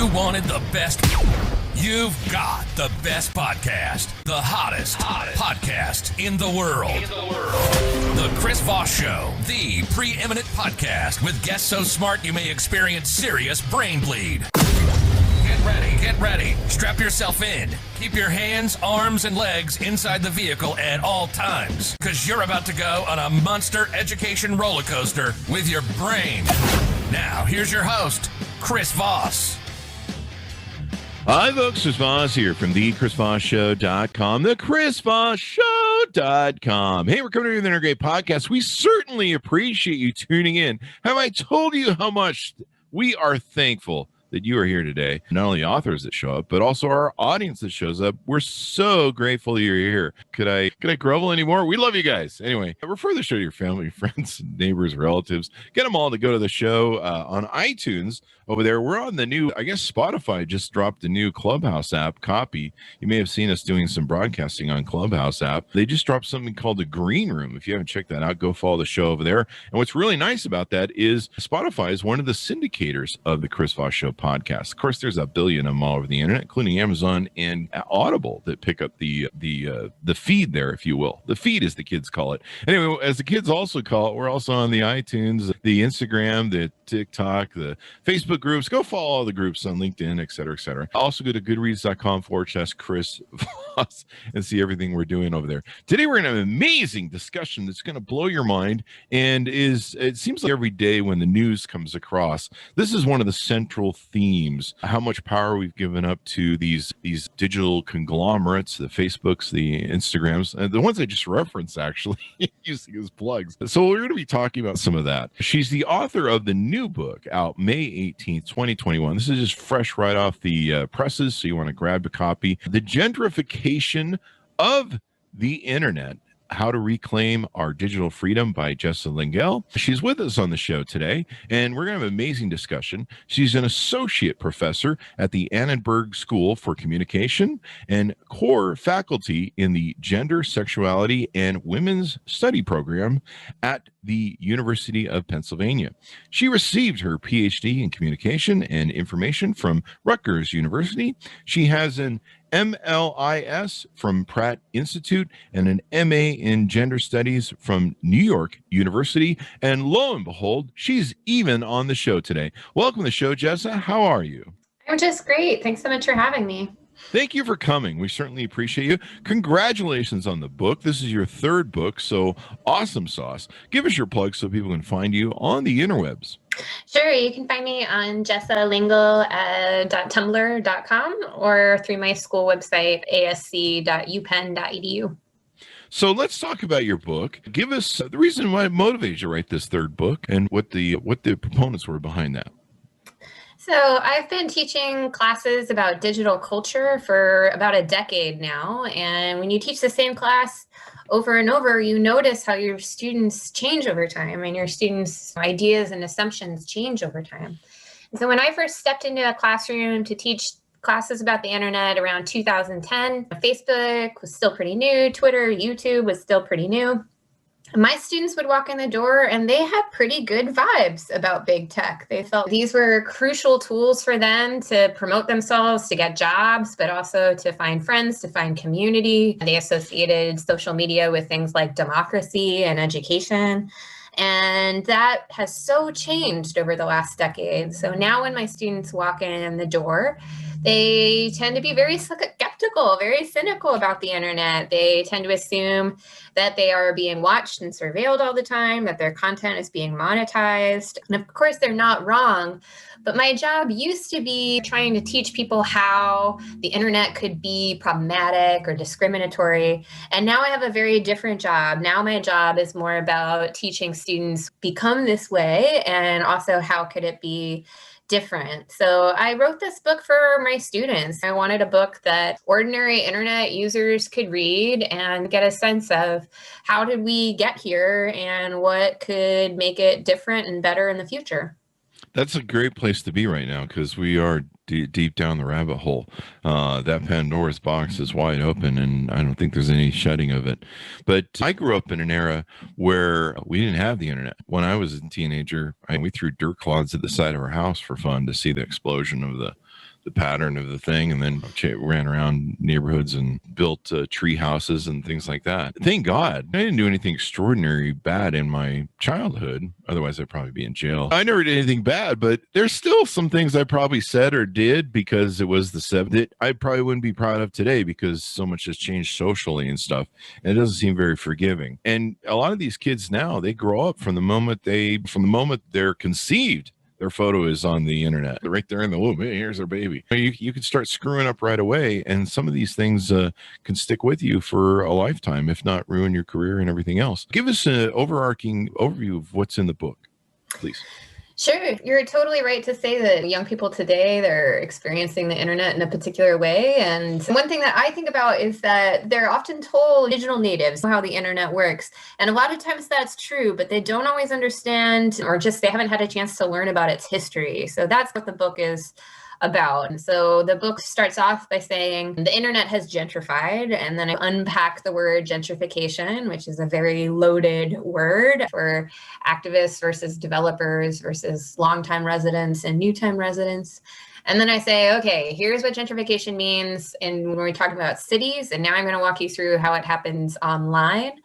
You wanted the best. You've got the best podcast. The hottest podcast in the world. The Chris Voss Show. The preeminent podcast with guests so smart you may experience serious brain bleed. Get ready. Strap yourself in. Keep your hands, arms, and legs inside the vehicle at all times, because you're about to go on a monster education roller coaster with your brain. Now, here's your host, Chris Voss. Hi, folks. Chris Voss here from the ChrisVossShow.com, the ChrisVossShow.com. Hey, we're coming to you with another great podcast. We certainly appreciate you tuning in. Have I told you how much we are thankful that you are here today? Not only authors that show up, but also our audience that shows up. We're so grateful you're here. Could I grovel anymore? We love you guys. Anyway, refer the show to your family, friends, neighbors, relatives. Get them all to go to the show on iTunes. Over there, we're on the new, I guess Spotify just dropped a new Clubhouse app copy. You may have seen us doing some broadcasting on Clubhouse app. They just dropped something called the Green Room. If you haven't checked that out, go follow the show over there. And what's really nice about that is Spotify is one of the syndicators of the Chris Voss Show podcast. Of course, there's a billion of them all over the internet, including Amazon and Audible, that pick up the feed there, if you will. The feed, as the kids call it. Anyway, as the kids also call it, we're also on the iTunes, the Instagram, the TikTok, the Facebook groups. Go follow all the groups on LinkedIn, et cetera, et cetera. Also go to goodreads.com/Chris Voss and see everything we're doing over there. Today, we're going to have an amazing discussion that's going to blow your mind, and it seems like every day when the news comes across, this is one of the central themes, how much power we've given up to these digital conglomerates, the Facebooks, the Instagrams, and the ones I just referenced, actually, using as plugs. So we're going to be talking about some of that. She's the author of the new book out May 18th, 2021. This is just fresh right off the presses, so you want to grab a copy. The Gentrification of the Internet, How to Reclaim Our Digital Freedom by Jessa Lingel. She's with us on the show today, and we're going to have an amazing discussion. She's an associate professor at the Annenberg School for Communication and core faculty in the Gender, Sexuality, and Women's Study program at the University of Pennsylvania. She received her PhD in Communication and Information from Rutgers University. She has an MLIS from Pratt Institute and an MA in Gender Studies from New York University. And lo and behold, she's even on the show today. Welcome to the show, Jessa. How are you? I'm just great. Thanks so much for having me. Thank you for coming. We certainly appreciate you. Congratulations on the book. This is your third book, so awesome sauce. Give us your plug so people can find you on the interwebs. Sure. You can find me on jessalingel.tumblr.com or through my school website, asc.upenn.edu. So let's talk about your book. Give us the reason why it motivated you to write this third book and what the proponents were behind that. So I've been teaching classes about digital culture for about a decade now. And when you teach the same class over and over, you notice how your students change over time and your students' ideas and assumptions change over time. And so when I first stepped into a classroom to teach classes about the internet around 2010, Facebook was still pretty new, Twitter, YouTube was still pretty new. My students would walk in the door and they had pretty good vibes about big tech. They felt these were crucial tools for them to promote themselves, to get jobs, but also to find friends, to find community. They associated social media with things like democracy and education. And that has so changed over the last decade. So now when my students walk in the door, they tend to be very skeptical, very cynical about the internet. They tend to assume that they are being watched and surveilled all the time, that their content is being monetized. And of course, they're not wrong. But my job used to be trying to teach people how the internet could be problematic or discriminatory. And now I have a very different job. Now my job is more about teaching students become this way, and also how could it be different. So I wrote this book for my students. I wanted a book that ordinary internet users could read and get a sense of how did we get here and what could make it different and better in the future. That's a great place to be right now, because we are deep down the rabbit hole. That Pandora's box is wide open, and I don't think there's any shutting of it. But I grew up in an era where we didn't have the internet. When I was a teenager, we threw dirt clods at the side of our house for fun to see the explosion of the pattern of the thing, and then ran around neighborhoods and built tree houses and things like that. Thank God I didn't do anything extraordinary bad in my childhood. Otherwise, I'd probably be in jail. I never did anything bad, but there's still some things I probably said or did because it was the 70s that I probably wouldn't be proud of today, because so much has changed socially and stuff. And it doesn't seem very forgiving. And a lot of these kids now, they grow up from the moment they're conceived. Their photo is on the internet right there in the womb. Hey, here's their baby. You can start screwing up right away. And some of these things can stick with you for a lifetime, if not ruin your career and everything else. Give us an overarching overview of what's in the book, please. Sure. You're totally right to say that young people today, they're experiencing the internet in a particular way. And one thing that I think about is that they're often told digital natives how the internet works. And a lot of times that's true, but they don't always understand, or just they haven't had a chance to learn about its history. So that's what the book is about. And so the book starts off by saying the internet has gentrified, and then I unpack the word gentrification, which is a very loaded word for activists versus developers versus longtime residents and new-time residents. And then I say, okay, here's what gentrification means when we're talking about cities. And now I'm going to walk you through how it happens online.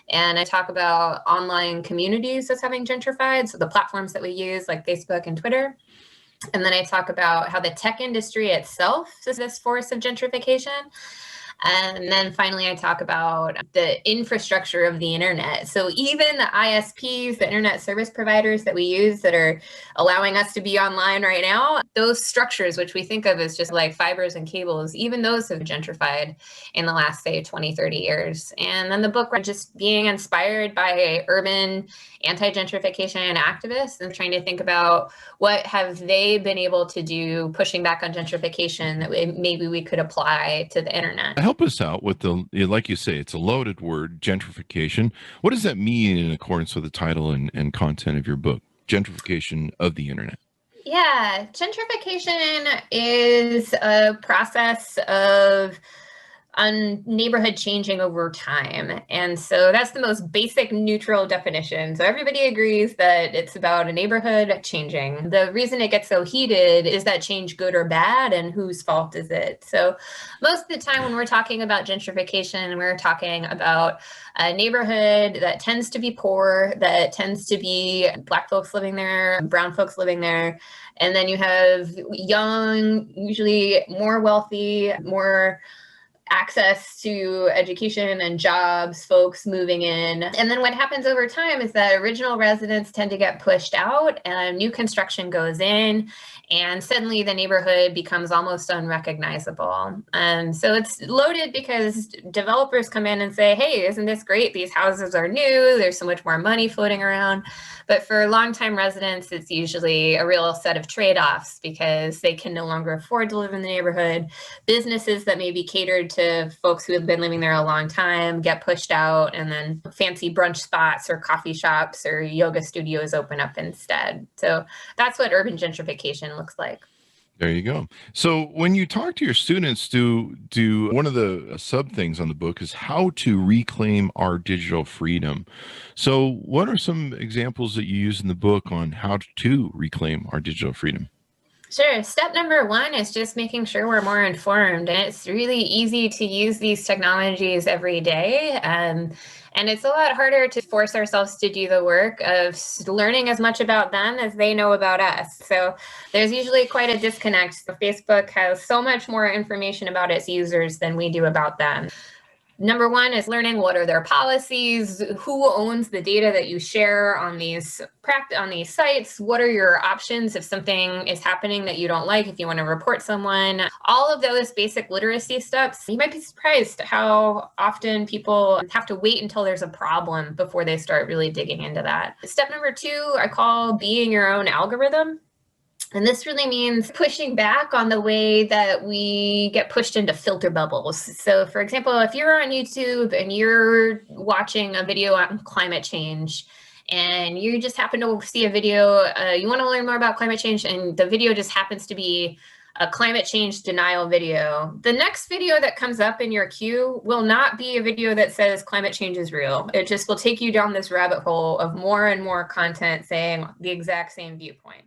And I talk about online communities that's having gentrified, so the platforms that we use like Facebook and Twitter. And then I talk about how the tech industry itself is this force of gentrification. And then finally, I talk about the infrastructure of the internet. So even the ISPs, the internet service providers that we use that are allowing us to be online right now, those structures, which we think of as just like fibers and cables, even those have gentrified in the last, say, 20, 30 years. And then the book, just being inspired by urban anti-gentrification activists and trying to think about what have they been able to do pushing back on gentrification that maybe we could apply to the internet. Help us out with like you say, it's a loaded word, gentrification. What does that mean in accordance with the title and content of your book, Gentrification of the Internet? Yeah, gentrification is a process of neighborhood changing over time. And so that's the most basic neutral definition. So everybody agrees that it's about a neighborhood changing. The reason it gets so heated is that change good or bad, and whose fault is it? So most of the time when we're talking about gentrification, we're talking about a neighborhood that tends to be poor, that tends to be Black folks living there, brown folks living there. And then you have young, usually more wealthy, more access to education and jobs, folks moving in. And then what happens over time is that original residents tend to get pushed out and new construction goes in, and suddenly the neighborhood becomes almost unrecognizable. And so it's loaded because developers come in and say, hey, isn't this great? These houses are new. There's so much more money floating around. But for longtime residents, it's usually a real set of trade-offs because they can no longer afford to live in the neighborhood. Businesses that may be catered to folks who have been living there a long time get pushed out, and then fancy brunch spots or coffee shops or yoga studios open up instead. So that's what urban gentrification looks like. There you go. So when you talk to your students, do one of the sub things on the book is how to reclaim our digital freedom. So what are some examples that you use in the book on how to reclaim our digital freedom? Sure. Step number one is just making sure we're more informed. And it's really easy to use these technologies every day. And it's a lot harder to force ourselves to do the work of learning as much about them as they know about us. So there's usually quite a disconnect. So Facebook has so much more information about its users than we do about them. Number one is learning what are their policies, who owns the data that you share on these sites, what are your options if something is happening that you don't like, if you want to report someone. All of those basic literacy steps, you might be surprised how often people have to wait until there's a problem before they start really digging into that. Step number two, I call being your own algorithm. And this really means pushing back on the way that we get pushed into filter bubbles. So for example, if you're on YouTube and you're watching a video on climate change and you just happen to see a video, you want to learn more about climate change, and the video just happens to be a climate change denial video, the next video that comes up in your queue will not be a video that says climate change is real. It just will take you down this rabbit hole of more and more content saying the exact same viewpoint.